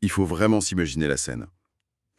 Il faut vraiment s'imaginer la scène.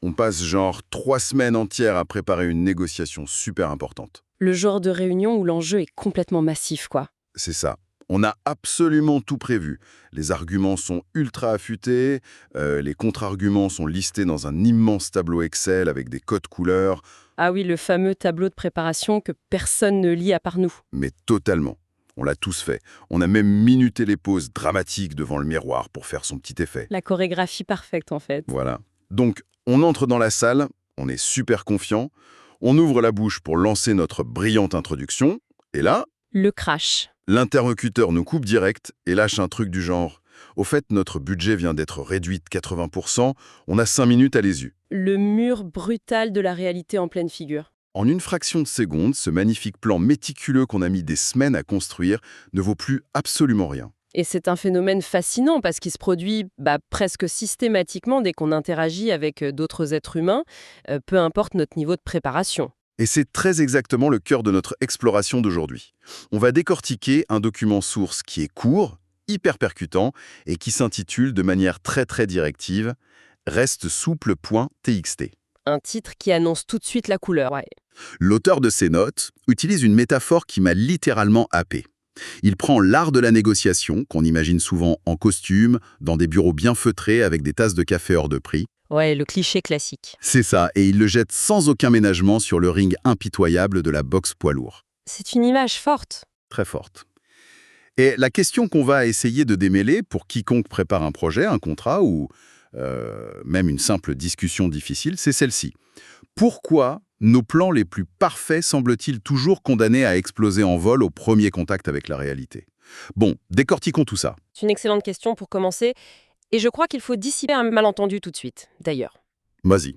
On passe genre 3 semaines entières à préparer une négociation super importante. Le genre de réunion où l'enjeu est complètement massif, quoi. C'est ça. On a absolument tout prévu. Les arguments sont ultra affûtés, les contre-arguments sont listés dans un immense tableau Excel avec des codes couleurs, Ah oui, le fameux tableau de préparation que personne ne lit à part nous. mais totalement. On l'a tous fait. On a même minuté les pauses dramatiques devant le miroir pour faire son petit effet. La chorégraphie parfaite, en fait. Voilà. Donc, on entre dans la salle, on est super confiant, on ouvre la bouche pour lancer notre brillante introduction, et là, Le crash. l'interlocuteur nous coupe direct et lâche un truc du genre « Au fait, notre budget vient d'être réduit de 80%, on a 5 minutes, allez-y ». Le mur brutal de la réalité en pleine figure. En une fraction de seconde, ce magnifique plan méticuleux qu'on a mis des semaines à construire ne vaut plus absolument rien. Et c'est un phénomène fascinant parce qu'il se produit presque systématiquement dès qu'on interagit avec d'autres êtres humains, peu importe notre niveau de préparation. Et c'est très exactement le cœur de notre exploration d'aujourd'hui. On va décortiquer un document source qui est court, hyper percutant et qui s'intitule de manière très directive « Reste souple.txt ». Un titre qui annonce tout de suite la couleur. Ouais. L'auteur de ces notes utilise une métaphore qui m'a littéralement happé. Il prend l'art de la négociation, qu'on imagine souvent en costume, dans des bureaux bien feutrés avec des tasses de café hors de prix. Ouais, le cliché classique. C'est ça, et il le jette sans aucun ménagement sur le ring impitoyable de la boxe poids lourd. C'est une image forte. Très forte. Et la question qu'on va essayer de démêler pour quiconque prépare un projet, un contrat ou même une simple discussion difficile, c'est celle-ci. Pourquoi nos plans les plus parfaits semblent-ils toujours condamnés à exploser en vol au premier contact avec la réalité? Bon, décortiquons tout ça. C'est une excellente question pour commencer. Et je crois qu'il faut dissiper un malentendu tout de suite, d'ailleurs. Vas-y.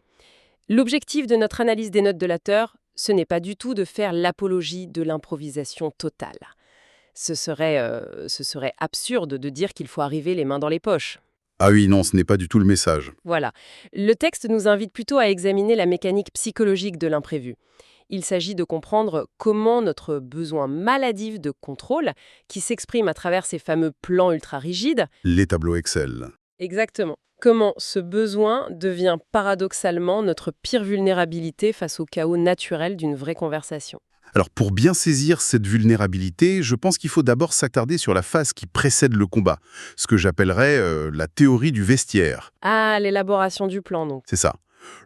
L'objectif de notre analyse des notes de l'auteur, ce n'est pas du tout de faire l'apologie de l'improvisation totale. Ce serait absurde de dire qu'il faut arriver les mains dans les poches. Ah oui, non, ce n'est pas du tout le message. Voilà. Le texte nous invite plutôt à examiner la mécanique psychologique de l'imprévu. Il s'agit de comprendre comment notre besoin maladif de contrôle, qui s'exprime à travers ces fameux plans ultra rigides, Les tableaux Excel. exactement, comment ce besoin devient paradoxalement notre pire vulnérabilité face au chaos naturel d'une vraie conversation. Alors pour bien saisir cette vulnérabilité, je pense qu'il faut d'abord s'attarder sur la phase qui précède le combat, ce que j'appellerais la théorie du vestiaire. Ah, l'élaboration du plan, donc. C'est ça.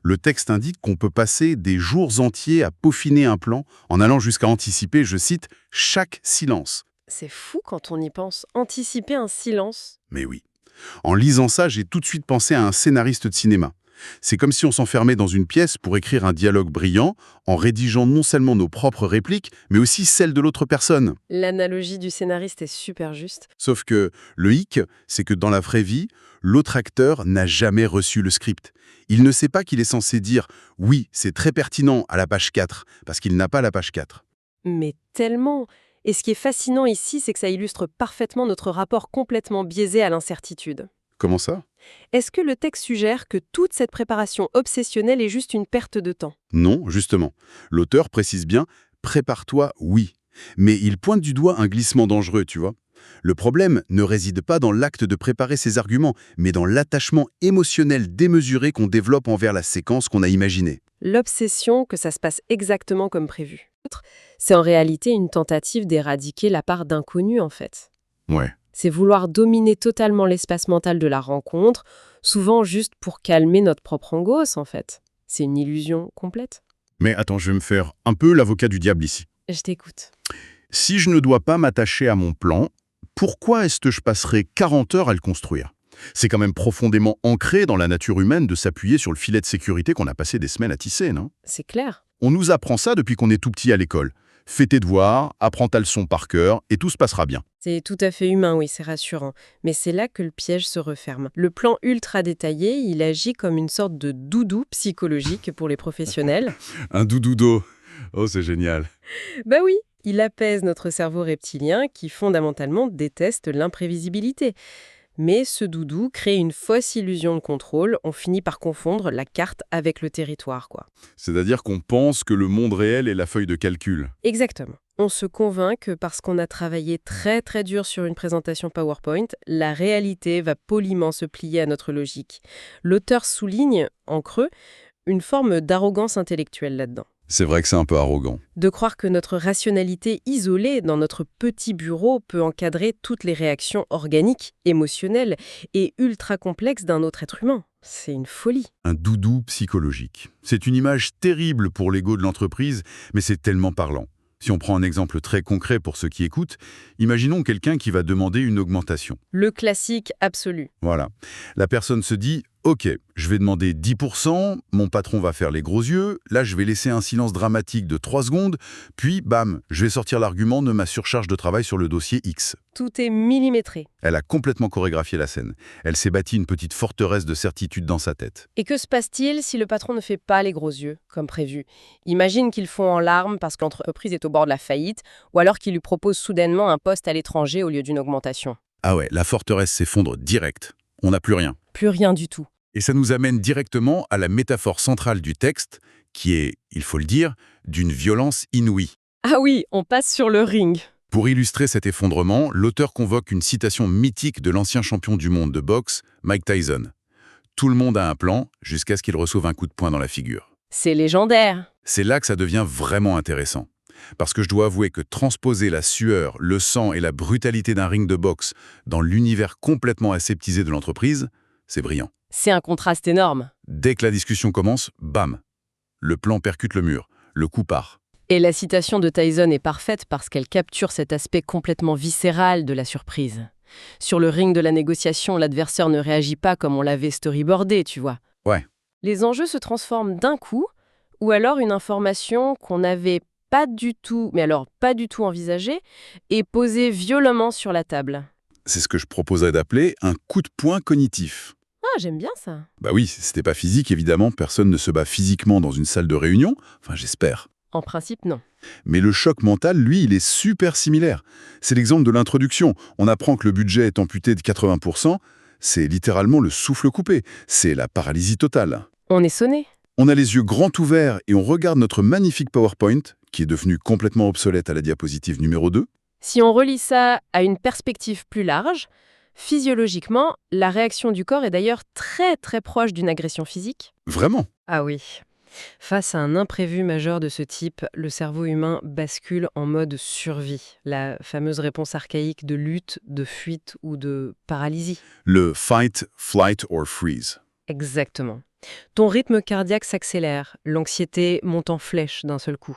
Le texte indique qu'on peut passer des jours entiers à peaufiner un plan en allant jusqu'à anticiper, je cite, « chaque silence C'est fou quand on y pense. Anticiper un silence. ». Mais oui. En lisant ça, j'ai tout de suite pensé à un scénariste de cinéma. C'est comme si on s'enfermait dans une pièce pour écrire un dialogue brillant, en rédigeant non seulement nos propres répliques, mais aussi celles de l'autre personne. L'analogie du scénariste est super juste. Sauf que le hic, c'est que dans la vraie vie, l'autre acteur n'a jamais reçu le script. Il ne sait pas qu'il est censé dire « oui, c'est très pertinent à la page 4 », parce qu'il n'a pas la page 4. Mais tellement. Et ce qui est fascinant ici, c'est que ça illustre parfaitement notre rapport complètement biaisé à l'incertitude. Comment ça? Est-ce que le texte suggère que toute cette préparation obsessionnelle est juste une perte de temps? Non, justement. L'auteur précise bien « prépare-toi, oui ». Mais il pointe du doigt un glissement dangereux, tu vois. Le problème ne réside pas dans l'acte de préparer ses arguments, mais dans l'attachement émotionnel démesuré qu'on développe envers la séquence qu'on a imaginée. L'obsession que ça se passe exactement comme prévu. C'est en réalité une tentative d'éradiquer la part d'inconnu, en fait. Ouais. C'est vouloir dominer totalement l'espace mental de la rencontre, souvent juste pour calmer notre propre angoisse, en fait. C'est une illusion complète. Mais attends, je vais me faire un peu l'avocat du diable ici. Je t'écoute. Si je ne dois pas m'attacher à mon plan, pourquoi est-ce que je passerai 40 heures à le construire? C'est quand même profondément ancré dans la nature humaine de s'appuyer sur le filet de sécurité qu'on a passé des semaines à tisser, non? C'est clair. On nous apprend ça depuis qu'on est tout petit à l'école. Fais tes devoirs, apprends ta leçon par cœur, et tout se passera bien. C'est tout à fait humain, oui, c'est rassurant. Mais c'est là que le piège se referme. Le plan ultra détaillé, il agit comme une sorte de doudou psychologique pour les professionnels. Un doudoudo. Oh, c'est génial. Bah oui, il apaise notre cerveau reptilien qui fondamentalement déteste l'imprévisibilité. Mais ce doudou crée une fausse illusion de contrôle, on finit par confondre la carte avec le territoire, quoi. C'est-à-dire qu'on pense que le monde réel est la feuille de calcul. Exactement. On se convainc que parce qu'on a travaillé très très dur sur une présentation PowerPoint, la réalité va poliment se plier à notre logique. L'auteur souligne, en creux, une forme d'arrogance intellectuelle là-dedans. C'est vrai que c'est un peu arrogant. De croire que notre rationalité isolée dans notre petit bureau peut encadrer toutes les réactions organiques, émotionnelles et ultra complexes d'un autre être humain. C'est une folie. Un doudou psychologique. C'est une image terrible pour l'ego de l'entreprise, mais c'est tellement parlant. Si on prend un exemple très concret pour ceux qui écoutent, imaginons quelqu'un qui va demander une augmentation. Le classique absolu. Voilà. La personne se dit « Ok, je vais demander 10%, mon patron va faire les gros yeux, là je vais laisser un silence dramatique de 3 secondes, puis bam, je vais sortir l'argument de ma surcharge de travail sur le dossier X. » Tout est millimétré. Elle a complètement chorégraphié la scène. Elle s'est bâtie une petite forteresse de certitude dans sa tête. Et que se passe-t-il si le patron ne fait pas les gros yeux, comme prévu? Imagine qu'ils font en larmes parce que l'entreprise est au bord de la faillite, ou alors qu'il lui propose soudainement un poste à l'étranger au lieu d'une augmentation. Ah ouais, la forteresse s'effondre direct. On n'a plus rien. Plus rien du tout. Et ça nous amène directement à la métaphore centrale du texte, qui est, il faut le dire, d'une violence inouïe. Ah oui, on passe sur le ring. Pour illustrer cet effondrement, l'auteur convoque une citation mythique de l'ancien champion du monde de boxe, Mike Tyson. Tout le monde a un plan, jusqu'à ce qu'il reçoive un coup de poing dans la figure. C'est légendaire. C'est là que ça devient vraiment intéressant. Parce que je dois avouer que transposer la sueur, le sang et la brutalité d'un ring de boxe dans l'univers complètement aseptisé de l'entreprise, c'est brillant. C'est un contraste énorme. Dès que la discussion commence, bam, le plan percute le mur, le coup part. Et la citation de Tyson est parfaite parce qu'elle capture cet aspect complètement viscéral de la surprise. Sur le ring de la négociation, l'adversaire ne réagit pas comme on l'avait storyboardé, tu vois. Ouais. Les enjeux se transforment d'un coup, ou alors une information qu'on n'avait pas du tout envisagée, est posée violemment sur la table. C'est ce que je proposerais d'appeler un coup de poing cognitif. Ah, j'aime bien ça. Bah oui, si c'était pas physique, évidemment, personne ne se bat physiquement dans une salle de réunion. Enfin, j'espère. En principe, non. Mais le choc mental, lui, il est super similaire. C'est l'exemple de l'introduction. On apprend que le budget est amputé de 80%. C'est littéralement le souffle coupé. C'est la paralysie totale. On est sonné. On a les yeux grands ouverts et on regarde notre magnifique PowerPoint, qui est devenu complètement obsolète à la diapositive numéro 2. Si on relie ça à une perspective plus large, physiologiquement, la réaction du corps est d'ailleurs très très proche d'une agression physique. Vraiment. Ah oui. Face à un imprévu majeur de ce type, le cerveau humain bascule en mode survie, la fameuse réponse archaïque de lutte, de fuite ou de paralysie. Le fight, flight or freeze. Exactement. Ton rythme cardiaque s'accélère, l'anxiété monte en flèche d'un seul coup.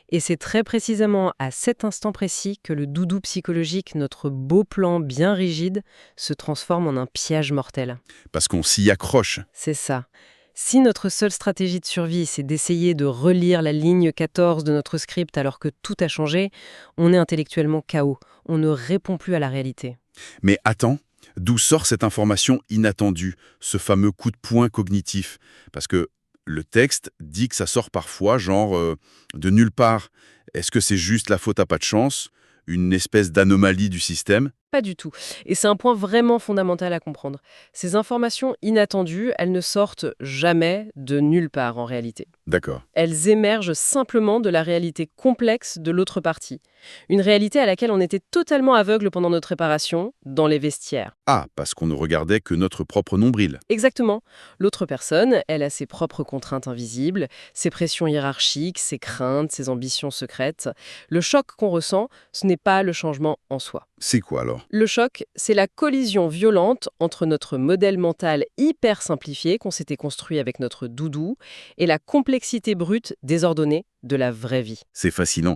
Et c'est très précisément à cet instant précis que le doudou psychologique, notre beau plan bien rigide, se transforme en un piège mortel. Parce qu'on s'y accroche. C'est ça. Si notre seule stratégie de survie, c'est d'essayer de relire la ligne 14 de notre script alors que tout a changé, on est intellectuellement KO. On ne répond plus à la réalité. Mais attends, d'où sort cette information inattendue, ce fameux coup de poing cognitif? Parce que le texte dit que ça sort parfois, de nulle part. Est-ce que c'est juste la faute à pas de chance? Une espèce d'anomalie du système? Pas du tout. Et c'est un point vraiment fondamental à comprendre. Ces informations inattendues, elles ne sortent jamais de nulle part en réalité. D'accord. Elles émergent simplement de la réalité complexe de l'autre partie. Une réalité à laquelle on était totalement aveugle pendant notre préparation, dans les vestiaires. Ah, parce qu'on ne regardait que notre propre nombril. Exactement. L'autre personne, elle a ses propres contraintes invisibles, ses pressions hiérarchiques, ses craintes, ses ambitions secrètes. Le choc qu'on ressent, ce n'est pas le changement en soi. C'est quoi alors? Le choc, c'est la collision violente entre notre modèle mental hyper simplifié qu'on s'était construit avec notre doudou et la complexité brute, désordonnée de la vraie vie. C'est fascinant.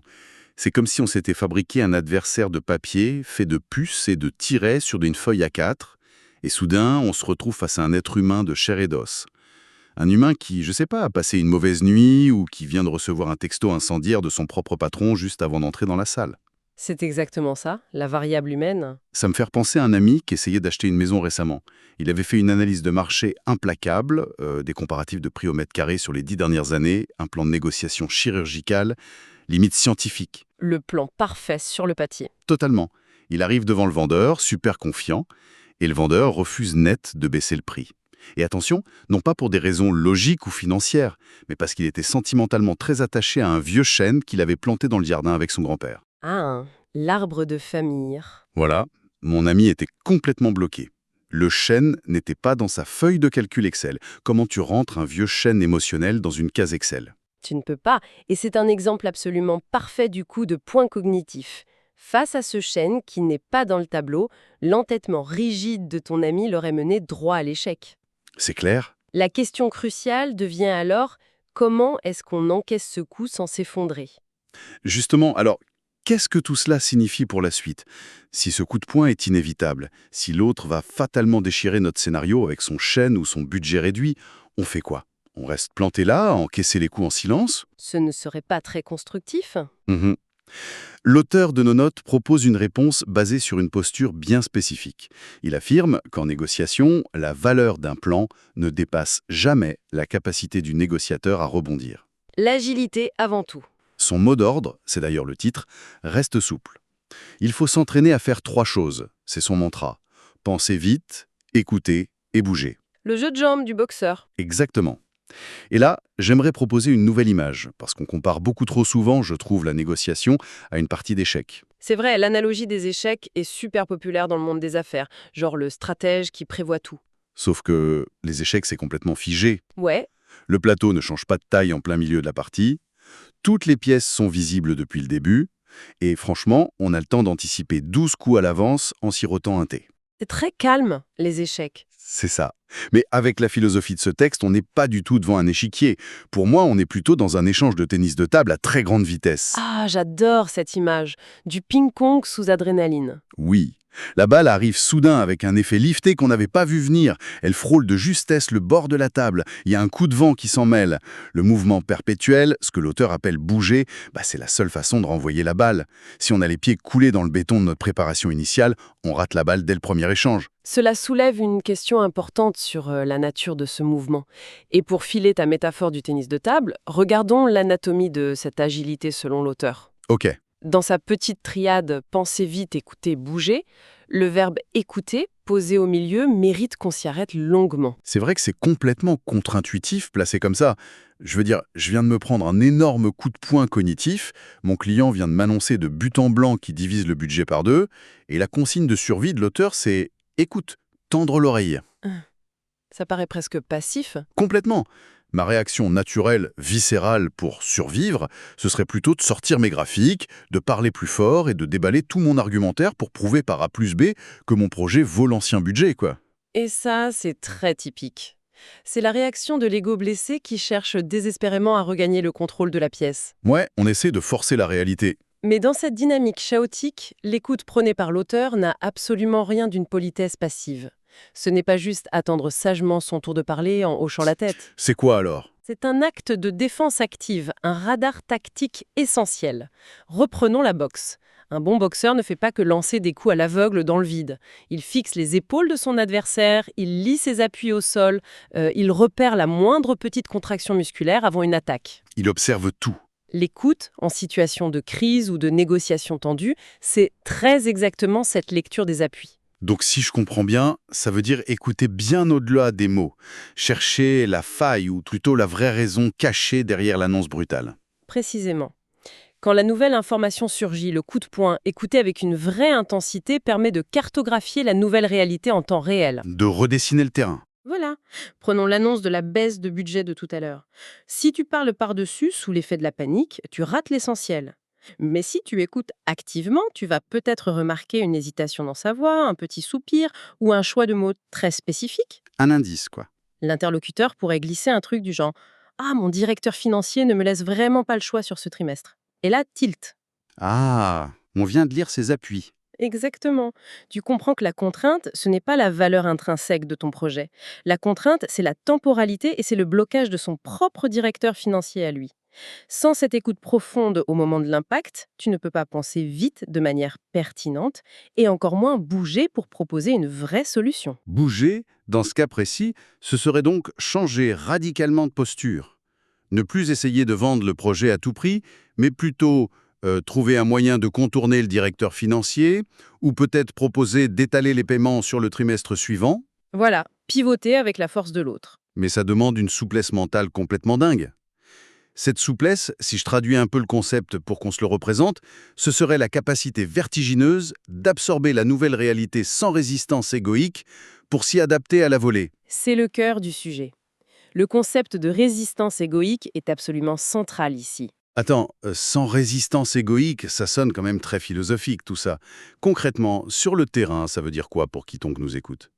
C'est comme si on s'était fabriqué un adversaire de papier fait de puces et de tirets sur une feuille A4, et soudain, on se retrouve face à un être humain de chair et d'os. Un humain qui, je sais pas, a passé une mauvaise nuit ou qui vient de recevoir un texto incendiaire de son propre patron juste avant d'entrer dans la salle. C'est exactement ça, la variable humaine. Ça me fait repenser à un ami qui essayait d'acheter une maison récemment. Il avait fait une analyse de marché implacable, des comparatifs de prix au mètre carré sur les 10 dernières années, un plan de négociation chirurgical, limite scientifique. Le plan parfait sur le papier. Totalement. Il arrive devant le vendeur, super confiant, et le vendeur refuse net de baisser le prix. Et attention, non pas pour des raisons logiques ou financières, mais parce qu'il était sentimentalement très attaché à un vieux chêne qu'il avait planté dans le jardin avec son grand-père. Ah, l'arbre de famille. Voilà, mon ami était complètement bloqué. Le chêne n'était pas dans sa feuille de calcul Excel. Comment tu rentres un vieux chêne émotionnel dans une case Excel? Tu ne peux pas, et c'est un exemple absolument parfait du coup de point cognitif. Face à ce chêne qui n'est pas dans le tableau, l'entêtement rigide de ton ami l'aurait mené droit à l'échec. C'est clair? La question cruciale devient alors comment est-ce qu'on encaisse ce coup sans s'effondrer? Justement, alors, qu'est-ce que tout cela signifie pour la suite? Si ce coup de poing est inévitable, si l'autre va fatalement déchirer notre scénario avec son chêne ou son budget réduit, on fait quoi? On reste planté là, à encaisser les coups en silence? Ce ne serait pas très constructif? Mhm. L'auteur de nos notes propose une réponse basée sur une posture bien spécifique. Il affirme qu'en négociation, la valeur d'un plan ne dépasse jamais la capacité du négociateur à rebondir. L'agilité avant tout. Son mot d'ordre, c'est d'ailleurs le titre, reste souple. Il faut s'entraîner à faire 3 choses, c'est son mantra. Penser vite, écouter et bouger. Le jeu de jambes du boxeur. Exactement. Et là, j'aimerais proposer une nouvelle image, parce qu'on compare beaucoup trop souvent, je trouve, la négociation à une partie d'échecs. C'est vrai, l'analogie des échecs est super populaire dans le monde des affaires, genre le stratège qui prévoit tout. Sauf que les échecs, c'est complètement figé. Ouais, Le plateau ne change pas de taille en plein milieu de la partie. Toutes les pièces sont visibles depuis le début. Et franchement, on a le temps d'anticiper 12 coups à l'avance en sirotant un thé. c'est très calme, les échecs. C'est ça. Mais avec la philosophie de ce texte, on n'est pas du tout devant un échiquier. Pour moi, on est plutôt dans un échange de tennis de table à très grande vitesse. Ah, j'adore cette image. Du ping-pong sous adrénaline. Oui. La balle arrive soudain avec un effet lifté qu'on n'avait pas vu venir. Elle frôle de justesse le bord de la table. Il y a un coup de vent qui s'en mêle. Le mouvement perpétuel, ce que l'auteur appelle bouger, c'est la seule façon de renvoyer la balle. Si on a les pieds coulés dans le béton de notre préparation initiale, on rate la balle dès le premier échange. Cela soulève une question importante sur la nature de ce mouvement. Et pour filer ta métaphore du tennis de table, regardons l'anatomie de cette agilité selon l'auteur. Ok. Dans sa petite triade « penser vite, écouter, bouger », le verbe « écouter » posé au milieu mérite qu'on s'y arrête longuement. C'est vrai que c'est complètement contre-intuitif placé comme ça. Je veux dire, je viens de me prendre un énorme coup de poing cognitif, mon client vient de m'annoncer de but en blanc qui divise le budget par 2, et la consigne de survie de l'auteur, c'est « écoute, tendre l'oreille ». Ça paraît presque passif. Complètement. Ma réaction naturelle, viscérale pour survivre, ce serait plutôt de sortir mes graphiques, de parler plus fort et de déballer tout mon argumentaire pour prouver par A plus B que mon projet vaut l'ancien budget, quoi. Et ça, c'est très typique. C'est la réaction de l'ego blessé qui cherche désespérément à regagner le contrôle de la pièce. Ouais, on essaie de forcer la réalité. Mais dans cette dynamique chaotique, l'écoute prônée par l'auteur n'a absolument rien d'une politesse passive. Ce n'est pas juste attendre sagement son tour de parler en hochant la tête. C'est quoi alors? C'est un acte de défense active, un radar tactique essentiel. Reprenons la boxe. Un bon boxeur ne fait pas que lancer des coups à l'aveugle dans le vide. Il fixe les épaules de son adversaire, il lit ses appuis au sol, il repère la moindre petite contraction musculaire avant une attaque. Il observe tout. L'écoute, en situation de crise ou de négociation tendue, c'est très exactement cette lecture des appuis. Donc si je comprends bien, ça veut dire écouter bien au-delà des mots, chercher la faille ou plutôt la vraie raison cachée derrière l'annonce brutale. Précisément. Quand la nouvelle information surgit, le coup de poing, écouté avec une vraie intensité, permet de cartographier la nouvelle réalité en temps réel. De redessiner le terrain. Voilà. Prenons l'annonce de la baisse de budget de tout à l'heure. Si tu parles par-dessus, sous l'effet de la panique, tu rates l'essentiel. Mais si tu écoutes activement, tu vas peut-être remarquer une hésitation dans sa voix, un petit soupir ou un choix de mots très spécifique. Un indice, quoi. L'interlocuteur pourrait glisser un truc du genre « Ah, mon directeur financier ne me laisse vraiment pas le choix sur ce trimestre ». Et là, tilt. Ah, on vient de lire ses appuis. Exactement. Tu comprends que la contrainte, ce n'est pas la valeur intrinsèque de ton projet. La contrainte, c'est la temporalité et c'est le blocage de son propre directeur financier à lui. Sans cette écoute profonde au moment de l'impact, tu ne peux pas penser vite de manière pertinente et encore moins bouger pour proposer une vraie solution. Bouger, dans ce cas précis, ce serait donc changer radicalement de posture. Ne plus essayer de vendre le projet à tout prix, mais plutôt trouver un moyen de contourner le directeur financier, ou peut-être proposer d'étaler les paiements sur le trimestre suivant. Voilà, pivoter avec la force de l'autre. Mais ça demande une souplesse mentale complètement dingue. Cette souplesse, si je traduis un peu le concept pour qu'on se le représente, ce serait la capacité vertigineuse d'absorber la nouvelle réalité sans résistance égoïque pour s'y adapter à la volée. C'est le cœur du sujet. Le concept de résistance égoïque est absolument central ici. Attends, sans résistance égoïque, ça sonne quand même très philosophique tout ça. Concrètement, sur le terrain, ça veut dire quoi pour quiconque nous écoute?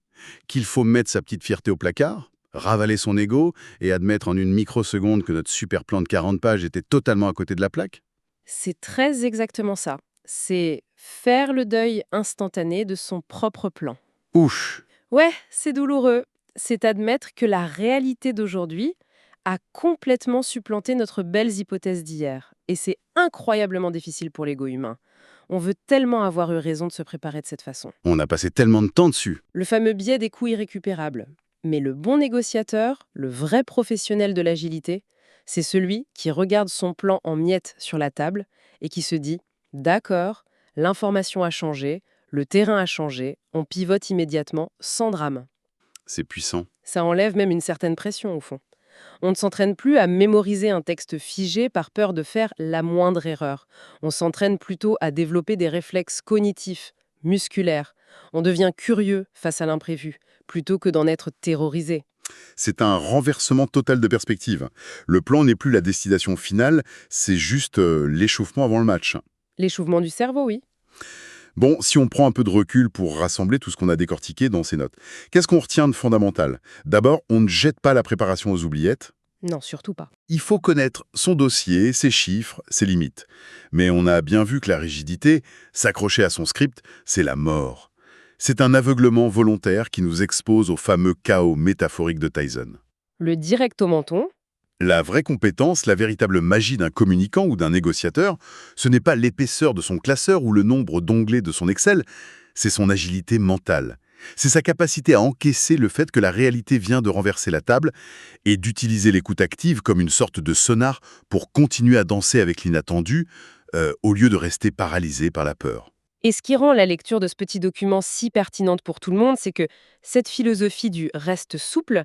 Qu'il faut mettre sa petite fierté au placard, ravaler son ego et admettre en une microseconde que notre super plan de 40 pages était totalement à côté de la plaque? C'est très exactement ça. C'est faire le deuil instantané de son propre plan. Ouch! Ouais, c'est douloureux. C'est admettre que la réalité d'aujourd'hui a complètement supplanté notre belles hypothèses d'hier. Et c'est incroyablement difficile pour l'ego humain. On veut tellement avoir eu raison de se préparer de cette façon. On a passé tellement de temps dessus. Le fameux biais des coûts irrécupérables. Mais le bon négociateur, le vrai professionnel de l'agilité, c'est celui qui regarde son plan en miettes sur la table et qui se dit « D'accord, l'information a changé, le terrain a changé, on pivote immédiatement, sans drame. » C'est puissant. Ça enlève même une certaine pression au fond. On ne s'entraîne plus à mémoriser un texte figé par peur de faire la moindre erreur. On s'entraîne plutôt à développer des réflexes cognitifs, musculaires. On devient curieux face à l'imprévu, plutôt que d'en être terrorisé. C'est un renversement total de perspective. Le plan n'est plus la destination finale, c'est juste l'échauffement avant le match. L'échauffement du cerveau, oui. Bon, si on prend un peu de recul pour rassembler tout ce qu'on a décortiqué dans ces notes, qu'est-ce qu'on retient de fondamental? D'abord, on ne jette pas la préparation aux oubliettes. Non, surtout pas. Il faut connaître son dossier, ses chiffres, ses limites. Mais on a bien vu que la rigidité, s'accrocher à son script, c'est la mort. C'est un aveuglement volontaire qui nous expose au fameux chaos métaphorique de Tyson. Le direct au menton, La vraie compétence, la véritable magie d'un communicant ou d'un négociateur, ce n'est pas l'épaisseur de son classeur ou le nombre d'onglets de son Excel, c'est son agilité mentale. C'est sa capacité à encaisser le fait que la réalité vient de renverser la table et d'utiliser l'écoute active comme une sorte de sonar pour continuer à danser avec l'inattendu, au lieu de rester paralysé par la peur. et ce qui rend la lecture de ce petit document si pertinente pour tout le monde, c'est que cette philosophie du reste souple,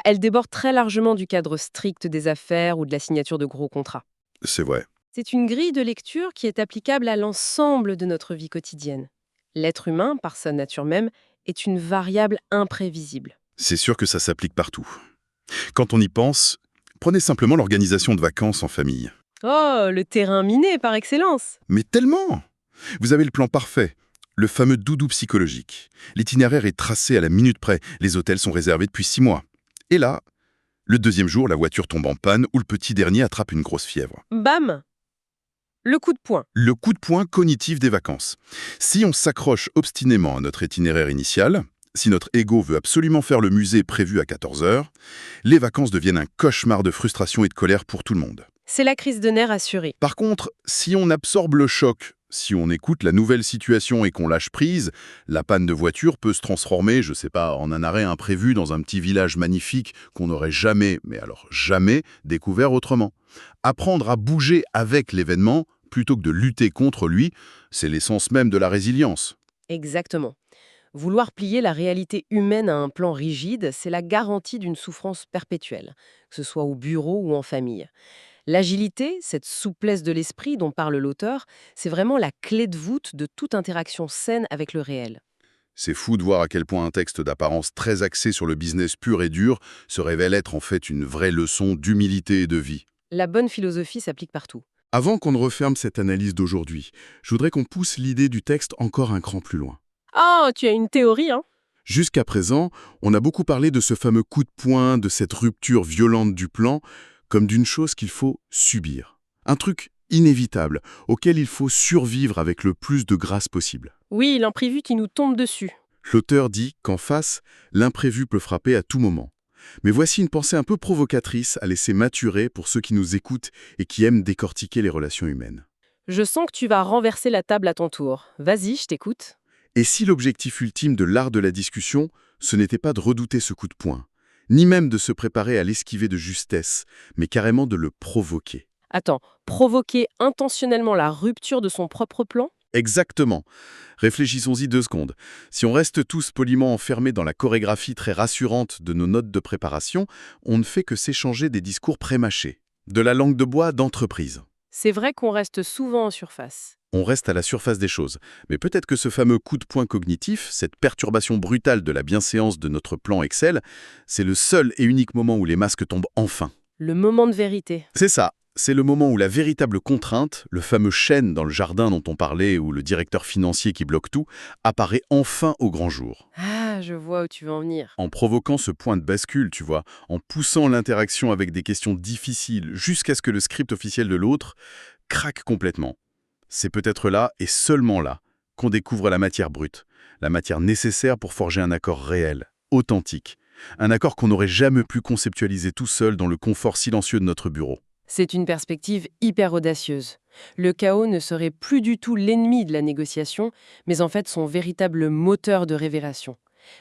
elle déborde très largement du cadre strict des affaires ou de la signature de gros contrats. C'est vrai. C'est une grille de lecture qui est applicable à l'ensemble de notre vie quotidienne. L'être humain, par sa nature même, est une variable imprévisible. C'est sûr que ça s'applique partout. Quand on y pense, prenez simplement l'organisation de vacances en famille. Oh, le terrain miné par excellence! Mais tellement! Vous avez le plan parfait, le fameux doudou psychologique. L'itinéraire est tracé à la minute près, les hôtels sont réservés depuis 6 mois. Et là, le deuxième jour, la voiture tombe en panne ou le petit dernier attrape une grosse fièvre. Bam! Le coup de poing. Le coup de poing cognitif des vacances. Si on s'accroche obstinément à notre itinéraire initial, si notre ego veut absolument faire le musée prévu à 14 heures, les vacances deviennent un cauchemar de frustration et de colère pour tout le monde. C'est la crise de nerfs assurée. Par contre, si on absorbe le choc, si on écoute la nouvelle situation et qu'on lâche prise, la panne de voiture peut se transformer, je sais pas, en un arrêt imprévu dans un petit village magnifique qu'on n'aurait jamais, mais alors jamais, découvert autrement. Apprendre à bouger avec l'événement, plutôt que de lutter contre lui, c'est l'essence même de la résilience. Exactement. Vouloir plier la réalité humaine à un plan rigide, c'est la garantie d'une souffrance perpétuelle, que ce soit au bureau ou en famille. L'agilité, cette souplesse de l'esprit dont parle l'auteur, c'est vraiment la clé de voûte de toute interaction saine avec le réel. C'est fou de voir à quel point un texte d'apparence très axé sur le business pur et dur se révèle être en fait une vraie leçon d'humilité et de vie. La bonne philosophie s'applique partout. Avant qu'on ne referme cette analyse d'aujourd'hui, je voudrais qu'on pousse l'idée du texte encore un cran plus loin. Oh, tu as une théorie, hein? Jusqu'à présent, on a beaucoup parlé de ce fameux coup de poing, de cette rupture violente du plan, comme d'une chose qu'il faut subir. Un truc inévitable, auquel il faut survivre avec le plus de grâce possible. Oui, l'imprévu qui nous tombe dessus. L'auteur dit qu'en face, l'imprévu peut frapper à tout moment. Mais voici une pensée un peu provocatrice à laisser maturer pour ceux qui nous écoutent et qui aiment décortiquer les relations humaines. Je sens que tu vas renverser la table à ton tour. Vas-y, je t'écoute. Et si l'objectif ultime de l'art de la discussion, ce n'était pas de redouter ce coup de poing, ni même de se préparer à l'esquiver de justesse, mais carrément de le provoquer. Attends, provoquer intentionnellement la rupture de son propre plan? Exactement. Réfléchissons-y 2 secondes. Si on reste tous poliment enfermés dans la chorégraphie très rassurante de nos notes de préparation, on ne fait que s'échanger des discours prémâchés. de la langue de bois d'entreprise. C'est vrai qu'on reste souvent en surface. On reste à la surface des choses. Mais peut-être que ce fameux coup de poing cognitif, cette perturbation brutale de la bienséance de notre plan Excel, c'est le seul et unique moment où les masques tombent enfin. Le moment de vérité. C'est ça. C'est le moment où la véritable contrainte, le fameux chêne dans le jardin dont on parlait ou le directeur financier qui bloque tout, apparaît enfin au grand jour. Ah, je vois où tu veux en venir. En provoquant ce point de bascule, tu vois, en poussant l'interaction avec des questions difficiles jusqu'à ce que le script officiel de l'autre craque complètement. C'est peut-être là, et seulement là, qu'on découvre la matière brute, la matière nécessaire pour forger un accord réel, authentique, un accord qu'on n'aurait jamais pu conceptualiser tout seul dans le confort silencieux de notre bureau. C'est une perspective hyper audacieuse. Le chaos ne serait plus du tout l'ennemi de la négociation, mais en fait son véritable moteur de révélation.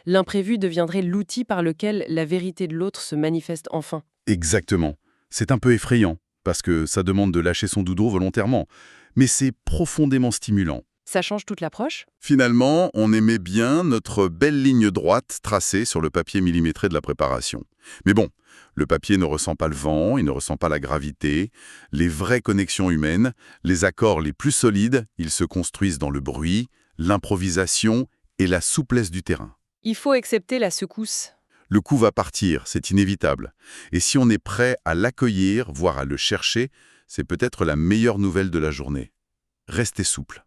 L'imprévu deviendrait l'outil par lequel la vérité de l'autre se manifeste enfin. Exactement. C'est un peu effrayant, parce que ça demande de lâcher son doudou volontairement, mais c'est profondément stimulant. Ça change toute l'approche ? Finalement, on aimait bien notre belle ligne droite tracée sur le papier millimétré de la préparation. Mais bon, le papier ne ressent pas le vent, il ne ressent pas la gravité. Les vraies connexions humaines, les accords les plus solides, ils se construisent dans le bruit, l'improvisation et la souplesse du terrain. Il faut accepter la secousse. Le coup va partir, c'est inévitable. Et si on est prêt à l'accueillir, voire à le chercher, c'est peut-être la meilleure nouvelle de la journée. Restez souple.